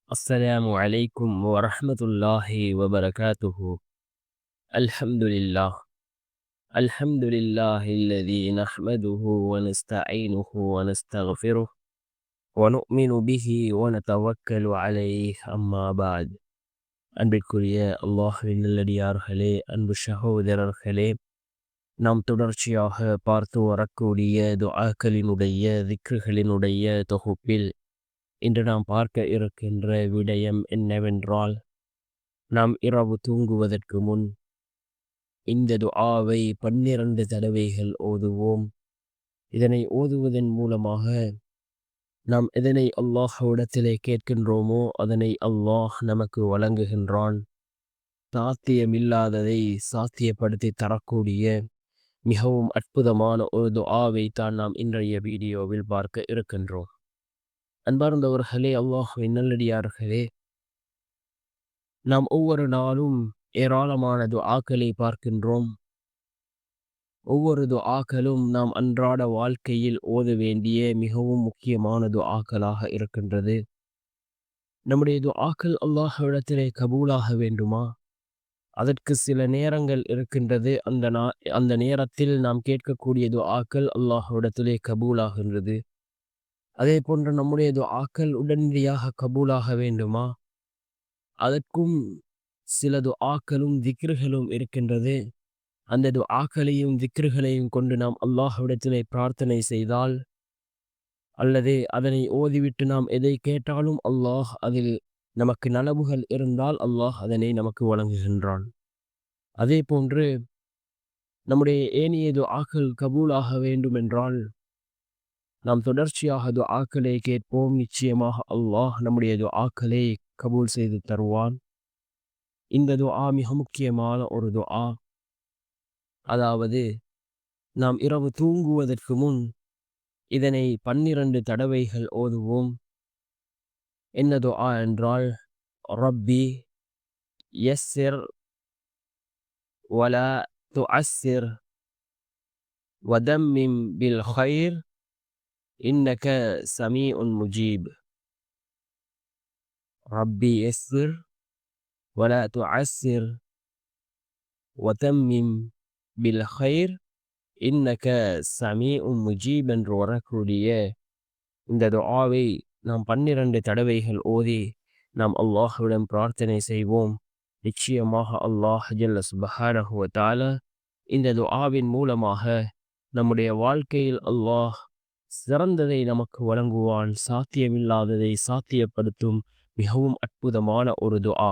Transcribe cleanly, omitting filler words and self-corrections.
السلام عليكم ورحمة الله وبركاته. الحمد لله. الحمد لله الذي نحمده ونستعينه ونستغفره ونؤمن به ونتوكل عليه. أما بعد. அன்பிற்குரிய அல்லாஹ்வின் நல்லடியார்களே, அன்பு சகோதரர்களே, நாம் தொடர்ச்சியாக பார்த்து வரக்கூடிய துஆக்களினுடைய திக்ருகளினுடைய தொகுப்பில் இன்று நாம் பார்க்க இருக்கின்ற விடயம் என்னவென்றால், நாம் இரவு தூங்குவதற்கு முன் இந்த துஆவை 12 தடவைகள் ஓதுவோம். இதனை ஓதுவதன் மூலமாக நாம் எதனை அல்லாஹ்விடத்திலே கேட்கின்றோமோ அதனை அல்லாஹ் நமக்கு வழங்குகின்றான். சாத்தியமில்லாததை சாத்தியப்படுத்தி தரக்கூடிய மிகவும் அற்புதமான ஒரு துஆவை தான் நாம் இன்றைய வீடியோவில் பார்க்க இருக்கின்றோம். அன்பார்ந்தவர்களே, அல்லாஹ்வின் நல்லடியார்களே, நாம் ஒவ்வொரு நாளும் ஏராளமான துஆக்களை பார்க்கின்றோம். ஒவ்வொரு துஆக்களும் நாம் அன்றாட வாழ்க்கையில் ஓத வேண்டிய மிகவும் முக்கியமான துஆக்களாக இருக்கின்றது. நம்முடைய துஆக்கள் அல்லாஹ்விடத்திலே கபூலாக வேண்டுமா? அதற்கு சில நேரங்கள் இருக்கின்றது. அந்த நேரத்தில் நாம் கேட்கக்கூடிய துஆக்கள் அல்லாஹ்விடத்திலே கபூலாகின்றது. அதே போன்று நம்முடைய துஆக்கள் உடனடியாக கபூலாக வேண்டுமா? அதற்கும் சில துஆக்களும் திக்ருகளும் இருக்கின்றது. அந்த துஆக்களையும் திக்ருகளையும் கொண்டு நாம் அல்லாஹ்விடத்திலே பிரார்த்தனை செய்தால், அல்லது அதனை ஓதிவிட்டு நாம் எதை கேட்டாலும் அல்லாஹ் அதில் நமக்கு நலவுகள் இருந்தால் அல்லாஹ் அதனை நமக்கு வழங்குகின்றான். அதே போன்று நம்முடைய ஏனைய துஆக்கள் கபூலாக வேண்டுமென்றால் நாம் தொடர்ச்சியாக துஆக்களை கேட்போம். நிச்சயமாக அல்லாஹ் நம்முடைய துஆக்களை கபூல் செய்து தருவான். இந்த துஆ மிக முக்கியமான ஒரு துஆ. அதாவது, நாம் இரவு தூங்குவதற்கு முன் இதனை 12 தடவைகள் ஓதுவோம். என்ன துஆ என்றால், ரப்பி யஸ்ஸிர் வலா துஅஸ்ஸிர் வதம்மிம் பில் கைர் இன்னக சமீஉன் முஜீப். ரப்பி யஸ்ஸிர் வலா துஅஸ்ஸிர் வதம்மிம் பில் கைர் இன்னக சமீஉன் முஜீப் என்று வரக்கூடிய இந்த துஆவை நாம் 12 தடவைகள் ஓதி நாம் அல்லாஹ்விடம் பிரார்த்தனை செய்வோம். நிச்சயமாக அல்லாஹ் ஜல்ல சுப்ஹானஹு வ தஆலா இந்த துஆவின் மூலமாக நம்முடைய வாழ்க்கையில் அல்லாஹ் சிறந்ததை நமக்கு வழங்குவான். சாத்தியமில்லாததை சாத்தியப்படுத்தும் மிகவும் அற்புதமான ஒரு துஆ.